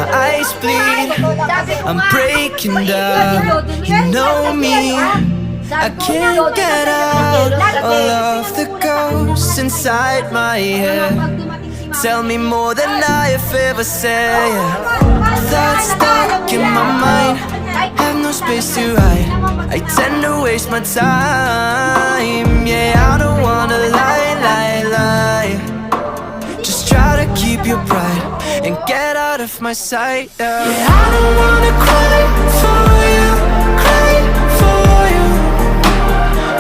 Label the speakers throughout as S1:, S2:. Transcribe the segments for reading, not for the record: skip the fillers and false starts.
S1: my eyes bleed. I'm breaking down, you know me. I can't get out all of the ghosts inside my head. Tell me more than I have ever said. Thoughts stuck in my mind, have no space to hide. I tend to waste my time. Yeah, I don't wanna lie. Just try to keep your pride and get out of my sight. Yeah, I don't wanna cry for you, cry for you.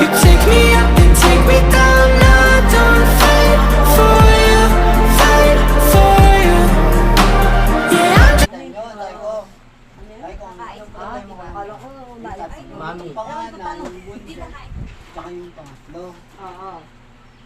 S1: You take me up and take me down. I don't fight for you, fight for you. Yeah, I'm just
S2: Manong pangalan, yung bunso, tsaka yung pangatlo.
S3: Oo.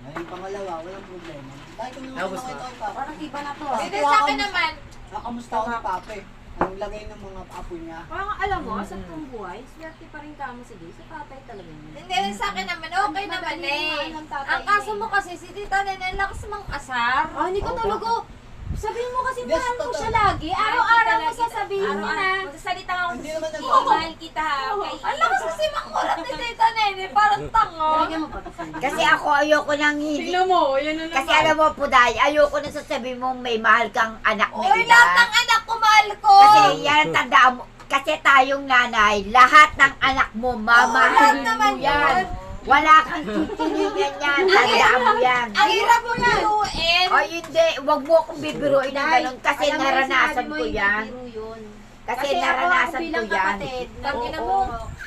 S2: Yung pangalawa, walang problema. Dahil kung yung mga ito,
S3: Parang iba na to.
S4: Hindi sa akin naman.
S2: nakamusta ako ni Pape. Ang lagay ng mga apo niya.
S5: Parang alam mo, sa itong buhay, swerte pa rin kamo sige. Sa tatay talaga yun.
S4: Hindi sa akin naman. Okay naman eh. Ang kaso mo kasi si Tita Nene, lakas mang asar.
S5: Ah, hindi ko talaga. Sabihin mo kasi
S2: Yes,
S5: mahal mo
S2: totoo.
S5: siya lagi. Araw-araw mo sasabihin mo na.
S4: Magsasalita ako
S2: Hindi naman
S4: sa
S2: nag-
S4: mahal kita ha. Ang lakas kasi makulat ni Tita Nene. Parang tango.
S5: Lagyan mo pa to sa'yo.
S6: Kasi ako ayoko nang hindi.
S5: Tingnan mo, yan na
S6: Kasi alam mo, Puday, ayoko na sasabihin mo may mahal kang anak na
S4: Uy,
S6: iba.
S4: lahat ng anak ko mahal ko.
S6: Kasi yan, tandaan mo. Kasi tayong nanay, lahat ng anak mo, mamahalin
S4: naman
S6: mo yan.
S4: yun.
S6: Wala kang titiligan yan. Tandaan mo yan.
S4: Ang hirap mo biruin.
S6: O hindi, wag mo akong bibiruin ng ganun kasi naranasan ko yan. Kasi naranasan ko yan.
S4: Tangina mo.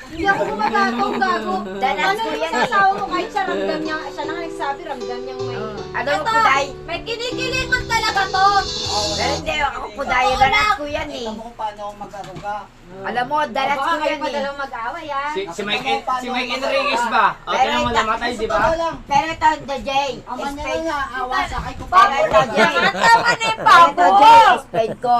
S5: Hindi ako gumagagong gago.
S6: Danas
S5: Ano
S6: ko
S5: yung
S6: yan
S5: sa
S6: eh.
S5: asawa mo kahit siya ramdam niya, siya na nga nagsabi ramdam niyang may...
S6: Ano mo,
S4: Ito,
S6: Puday?
S4: may kinikilingan talaga to.
S6: Pero hindi, ako, Puday, danas ko yan eh.
S2: Kita mo kung paano ako mag-aruga.
S6: Alam mo, danas ko
S5: Baka kayo
S6: yan
S5: pa
S6: eh.
S5: dalawang mag-away ah.
S7: Si Mike Enriquez ba? Okay naman namatay, di ba?
S2: Totoo lang.
S6: Pero ito, the Jay,
S2: Ama niya
S6: spade.
S2: lang na awa sa kay ko.
S6: Pero ito, Jay.
S4: Ang tama ni
S6: Pero ito,
S4: Pabo.
S6: Jay, spade ko.